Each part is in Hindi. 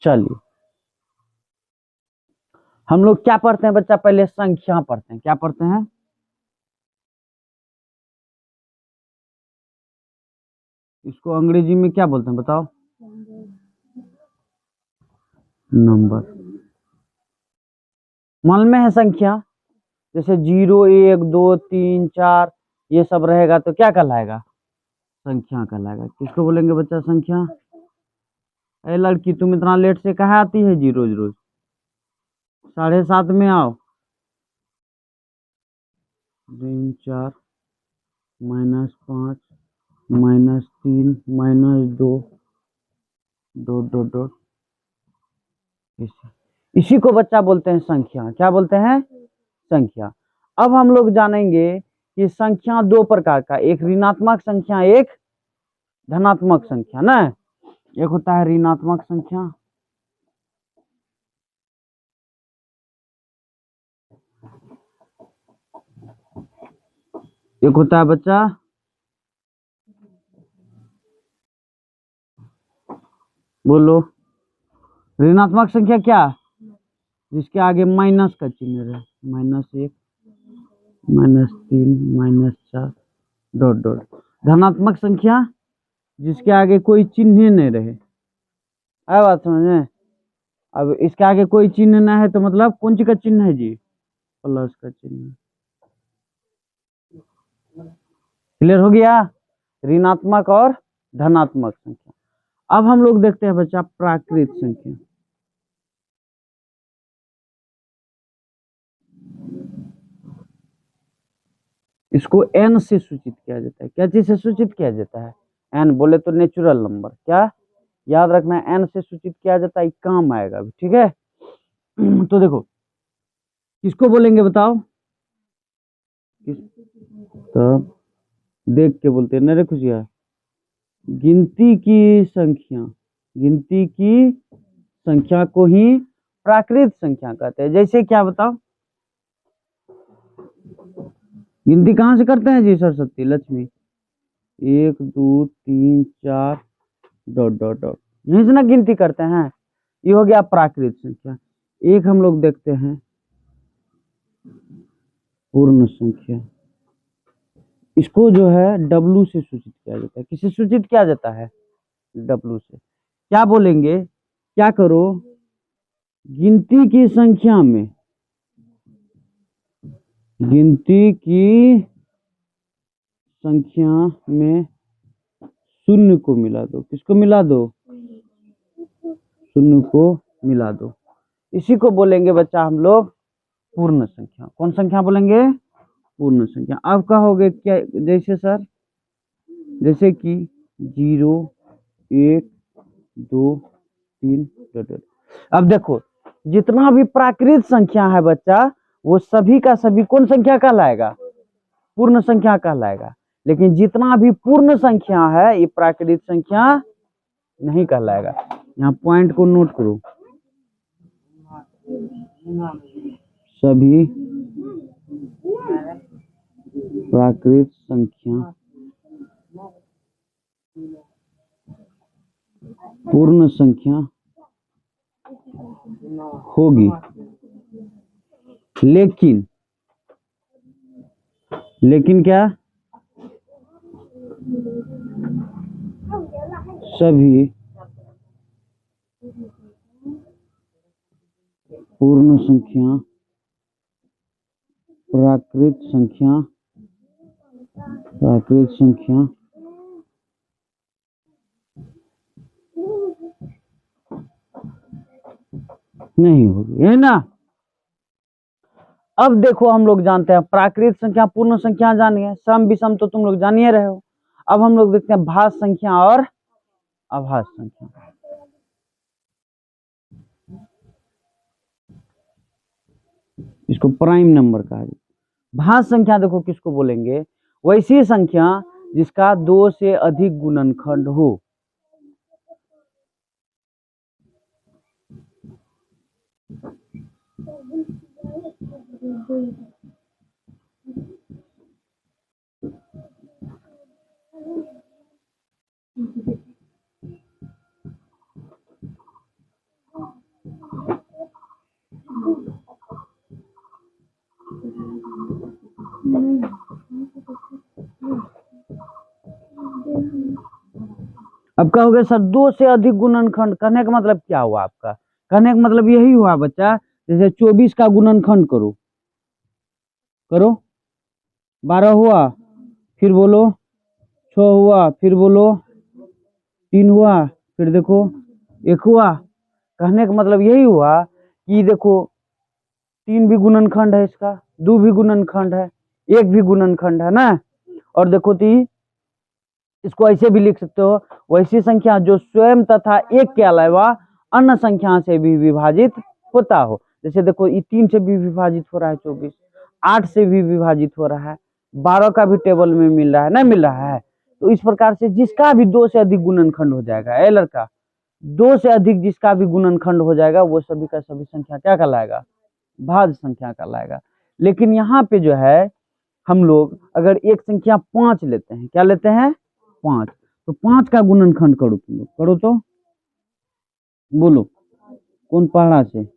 चलिए हम लोग क्या पढ़ते हैं बच्चा, पहले संख्या पढ़ते हैं। क्या पढ़ते हैं? इसको अंग्रेजी में क्या बोलते हैं बताओ? नंबर। मन में है संख्या, जैसे 0 1 2 3 4 ये सब रहेगा तो क्या कहलाएगा? संख्या कहलाएगा। किसको बोलेंगे बच्चा? संख्या। अरे लड़की, तुम इतना लेट से कहाँ आती है जी रोज रोज? 7:30 में आओ। 3 4 -5 -3 -2 डॉट डॉट डॉट। इसी को बच्चा बोलते हैं संख्या। क्या बोलते हैं? संख्या। अब हम लोग जानेंगे कि संख्या दो प्रकार का, एक ऋणात्मक संख्या, एक धनात्मक संख्या ना। एक होता है ऋणात्मक संख्या, एक होता है बच्चा बोलो ऋणात्मक संख्या क्या? जिसके आगे माइनस का चिन्ह रहे, -1 -3 -4 डॉट डॉट। धनात्मक संख्या जिसके आगे कोई चिन्ह नहीं रहे। आया बात समझ में? अब इसके आगे कोई चिन्ह ना है तो मतलब कौन सी का चिन्ह है जी? प्लस का चिन्ह। क्लियर हो गया? ऋणात्मक और धनात्मक संख्या। अब हम लोग देखते हैं बच्चा प्राकृत संख्या। इसको n से सूचित किया जाता है। क्या चीज से सूचित किया जाता है? n बोले तो नेचुरल नंबर। क्या याद रखना है? n से सूचित किया जाता है, काम आएगा अभी, ठीक है? तो देखो किसको बोलेंगे बताओ? तो देख के बोलते हैं ना रे खुशिया। गिनती की संख्या, गिनती की संख्या को ही प्राकृत संख्या कहते हैं। जैसे क्या बताओ? गिनती कहाँ से करते हैं जी Saraswati Lakshmi? 1 2 3 4 dot dot dot, यहीं से ना गिनती करते हैं। ये हो गया प्राकृत संख्या। एक हम लोग देखते हैं पूर्ण संख्या। इसको जो है W से सूचित किया जाता है। किससे सूचित किया जाता है? W से। क्या बोलेंगे? क्या करो? गिनती की संख्या में, गिनती की संख्या में शून्य को मिला दो। किसको मिला दो? शून्य को मिला दो। इसी को बोलेंगे बच्चा हम लोग पूर्ण संख्या। कौन संख्या बोलेंगे? पूर्ण संख्या। अब कहोगे क्या? जैसे सर, जैसे कि 0 1 2 3 डॉट। अब देखो जितना भी प्राकृत संख्या है बच्चा, वो सभी का सभी कौन संख्या कहलाएगा? पूर्ण संख्या कहलाएगा। लेकिन जितना भी पूर्ण संख्या है ये प्राकृत संख्या नहीं कहलाएगा। यहाँ पॉइंट को नोट करो। सभी प्राकृत संख्या पूर्ण संख्या होगी, लेकिन क्या? सभी पूर्ण संख्या प्राकृत संख्या नहीं होगी, है ना? अब देखो हम लोग जानते हैं प्राकृत संख्या पूर्ण संख्या जान गए, सम विषम तो तुम लोग जान ही रहे हो। अब हम लोग देखते हैं भाज्य संख्या और अभाज्य संख्या। इसको प्राइम नंबर कहा जाता है। भाज्य संख्या देखो किसको बोलेंगे? वैसी संख्या जिसका 2 से अधिक गुणनखंड हो। अब कहोगे सर दो से अधिक गुणनखंड, कहने का मतलब क्या हुआ आपका? कहने का मतलब यही हुआ बच्चा, जैसे 24 का गुणनखंड करो, करो 12 हुआ, फिर बोलो 6 हुआ, फिर बोलो 3 हुआ, फिर देखो 1 हुआ। कहने का मतलब यही हुआ कि देखो 3 भी गुणनखंड है इसका, 2 भी गुणनखंड है, 1 भी गुणनखंड है ना। और देखो इसको ऐसे भी लिख सकते हो, वैसी संख्या जो स्वयं तथा 1 के अलावा अन्य संख्या से भी विभाजित होता हो। जैसे देखो ये 3 से भी विभाजित हो रहा है 24, 8 से भी विभाजित हो रहा है, 12 का भी टेबल में मिल रहा है ना, मिल रहा है। तो इस प्रकार से जिसका भी 2 से अधिक गुणनखंड हो जाएगा, ए लड़का, 2 से अधिक जिसका भी गुणनखंड हो जाएगा वो सभी का सभी संख्या क्या कहलाएगा? भाज्य संख्या कहलाएगा। लेकिन यहाँ पे जो है हम लोग अगर एक संख्या 5 लेते हैं, क्या लेते हैं? 5, तो 5 का गुणनखंड करो, तुम लोग करो तो बोलो कौन पहाड़ा से?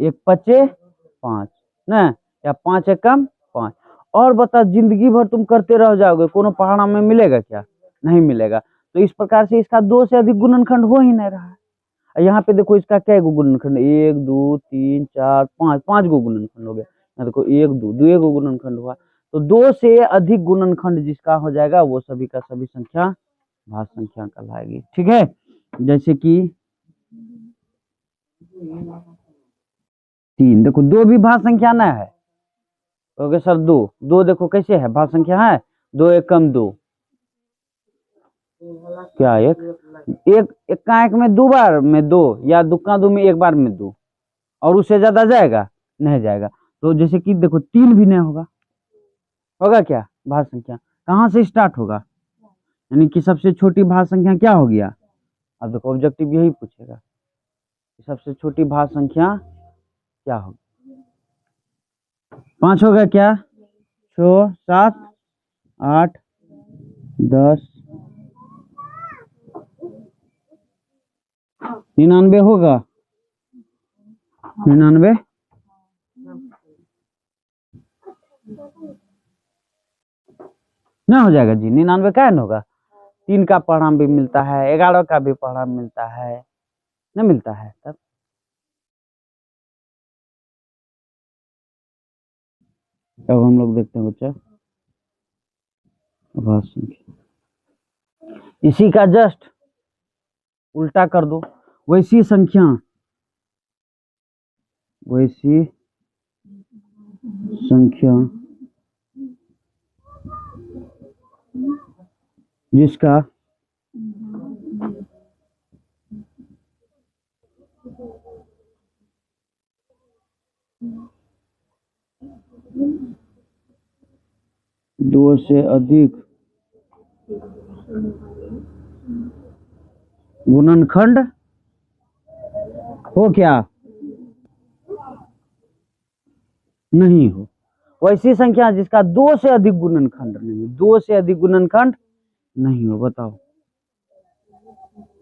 1 पचे 5 ना, या 5 एकम 5। और बता जिंदगी भर तुम करते रह जाओगे, कोनो पहाड़ा में मिलेगा क्या? नहीं मिलेगा। तो इस प्रकार से इसका 2 से अधिक गुणनखंड हो ही नहीं रहा है। यहाँ पे देखो इसका क्या गुणनखंड, 1 2 3 4 5, 5 गो गुणनखंड हो गया। यहाँ देखो 1 2 2 गो गुणनखंड हुआ। तो 2 से अधिक गुणनखंड जिसका हो जाएगा वो सभी का सभी संख्या भाज्य संख्या कहलाएगी। ठीक है, जैसे कि 3, देखो 2 भी भाज्य संख्या ना है। ओके सर 2 2 देखो कैसे है, भाज्य संख्या है। 2 एकम 2, क्या एक एक का एक में 2 बार में 2, या दुक्का 2 में 1 बार में 2, और उससे ज्यादा जाएगा? नहीं जाएगा। तो जैसे कि देखो 3 भी नहीं होगा, होगा क्या भाज्य संख्या? कहाँ से स्टार्ट होगा? यानी कि सबसे छोटी भाज्य संख्या क्या हो गया? अब देखो ऑब्जेक्टिव यही पूछेगा, सबसे छोटी भाज्य संख्या क्या होगी? 5 होगा क्या? 6 7 8 10 99 होगा? 99 ना हो जाएगा जी, 99 का न होगा। 3 का परिणाम भी मिलता है, 11 का भी परिणाम मिलता है, न मिलता है तब। अब हम लोग देखते हैं बच्चा भाज्य संख्या, इसी का जस्ट उल्टा कर दो, वैसी संख्या जिसका दो से अधिक गुणनखंड हो क्या? नहीं हो। वैसी संख्या जिसका 2 से अधिक गुणनखंड नहीं, 2 से अधिक गुणनखंड नहीं हो। बताओ,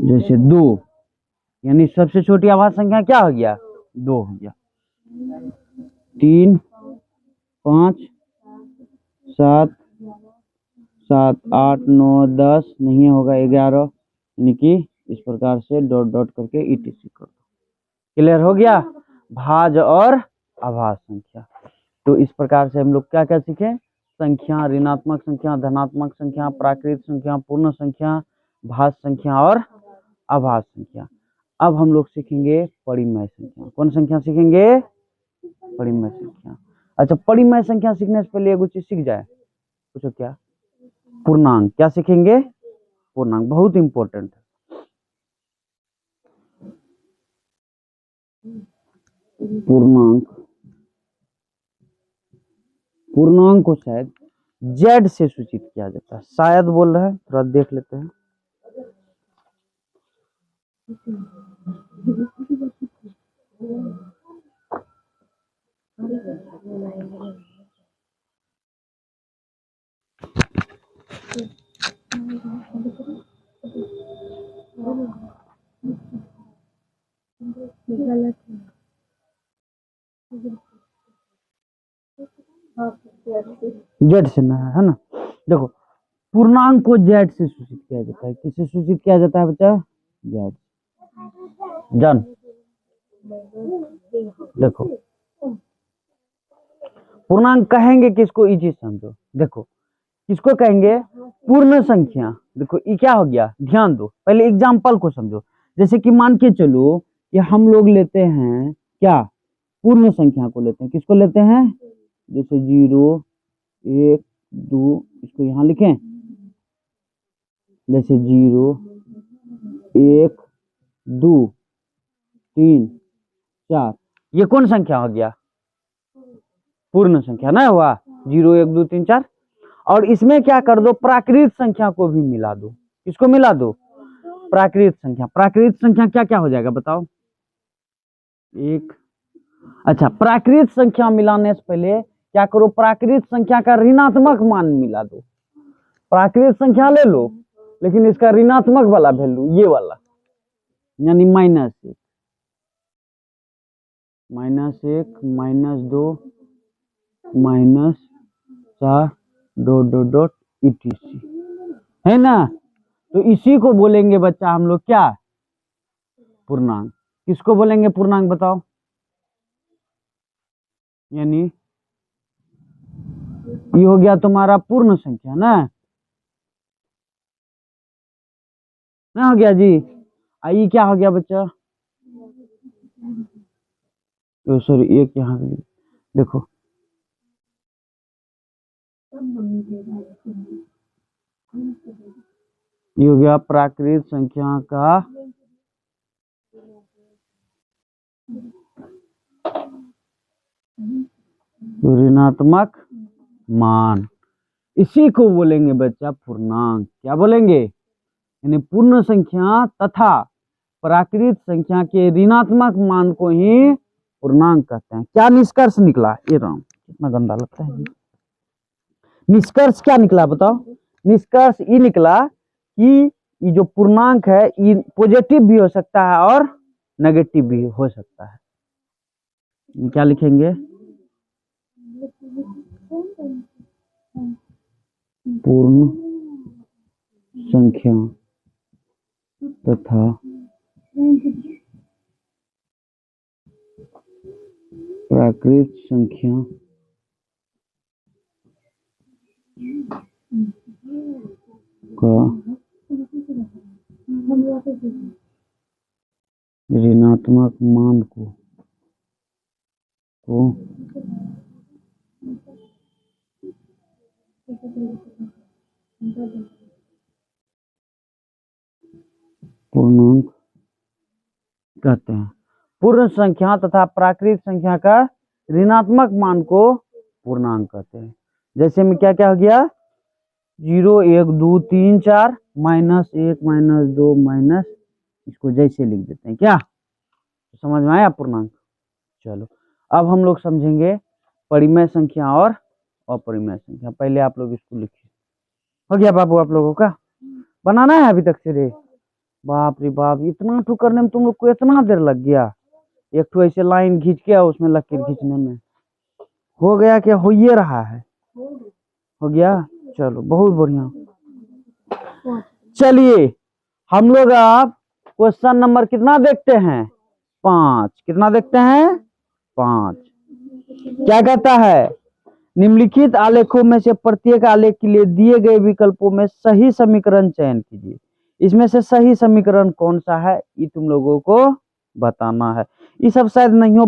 जैसे 2, यानी सबसे छोटी आभाज्य संख्या क्या हो गया? 2 हो गया। 3 5 7 7 8 9 10 नहीं होगा, 11, यानी कि इस प्रकार से डॉट डॉट करके ईटीसी कर दो। क्लियर हो गया? भाज्य और अभाज्य संख्या। तो इस प्रकार से हम लोग क्या क्या सीखे? संख्या, ऋणात्मक संख्या, धनात्मक संख्या, प्राकृत संख्या, पूर्ण संख्या, भाज्य संख्या और अभाज्य संख्या। अब हम लोग सीखेंगे परिमेय संख्या। कौन संख्या सीखेंगे? परिमेय संख्या। अच्छा, परिमेय संख्या सीखने से पहले एगो चीज सीख जाए, पूछो क्या? पूर्णांक। क्या सीखेंगे? पूर्णांक, बहुत इंपॉर्टेंट है। पूर्णांक, पूर्णांक को शायद जेड से सूचित किया जाता है, शायद बोल रहे हैं, थोड़ा देख लेते हैं। जेड से ना है ना। देखो पूर्णांक को जेड से सूचित किया जाता है, किससे सूचित किया जाता है बच्चा? जेड। डन। देखो पूर्णांक कहेंगे किसको, इजी समझो। देखो किसको कहेंगे? पूर्ण संख्या। देखो ये क्या हो गया, ध्यान दो, पहले एग्जाम्पल को समझो। जैसे कि मान के चलो कि हम लोग लेते हैं क्या, पूर्ण संख्या को लेते हैं। किसको लेते हैं? जैसे 0 1 2, इसको यहां लिखें, जैसे 0 1 2 3 4, ये कौन संख्या हो गया? पूर्ण संख्या ना हुआ, 0 1 2 3 4। और इसमें क्या कर दो, प्राकृत संख्या को भी मिला दो। किसको मिला दो? प्राकृत संख्या। प्राकृत संख्या क्या क्या हो जाएगा बताओ? एक। अच्छा, प्राकृत संख्या मिलाने से पहले क्या करो, प्राकृत संख्या का ऋणात्मक मान मिला दो। प्राकृत संख्या ले लो, लेकिन इसका ऋणात्मक वाला वैल्यू, ये वाला, यानी -1 -2 -4 ... etc है ना। तो इसी को बोलेंगे बच्चा हम लोग क्या? पूर्णांक। किसको बोलेंगे पूर्णांक बताओ? यानी ये हो गया तुम्हारा पूर्ण संख्या ना हो गया जी। ये क्या हो गया बच्चा? सॉरी, एक यहाँ देखो, ये हो गया प्राकृत संख्या का ऋणात्मक मान। इसी को बोलेंगे बच्चा पूर्णांक। क्या बोलेंगे? यानी पूर्ण संख्या तथा प्राकृत संख्या के ऋणात्मक मान को ही पूर्णांक कहते हैं। क्या निष्कर्ष निकला? ये राम कितना गंदा लगता है। निष्कर्ष क्या निकला बताओ? निष्कर्ष ये निकला कि ये जो पूर्णांक है ये पॉजिटिव भी हो सकता है और नेगेटिव भी हो सकता है। क्या लिखेंगे? पूर्ण संख्या तथा प्राकृत संख्या का ऋणात्मक मान को पूर्णांक कहते हैं। पूर्ण संख्या तथा प्राकृत संख्या का ऋणात्मक मान को पूर्णांक कहते हैं। जैसे में क्या क्या हो गया, 0 1 2 3 4 -1 -2 माइनस, इसको जैसे लिख देते हैं। क्या समझ में आया पूर्णांक? चलो अब हम लोग समझेंगे परिमेय संख्या और अपरिमेय संख्या। पहले आप लोग इसको लिखिए। हो गया बाबू आप लोगों का? बनाना है अभी तक से रे? बाप रे बाप, इतना ठू करने में तुम लोग को इतना देर लग गया। एक ठू ऐसे लाइन खींच के उसमें लकीर खींचने में हो गया क्या? हो ये रहा है, हो गया। चलो बहुत बढ़िया। चलिए हम लोग अब क्वेश्चन नंबर कितना देखते हैं? 5। कितना देखते हैं? 5। क्या कहता है? निम्नलिखित आलेखों में से प्रत्येक आलेख के लिए दिए गए विकल्पों में सही समीकरण चयन कीजिए। इसमें से सही समीकरण कौन सा है ये तुम लोगों को बताना है। ये सब शायद नहीं हो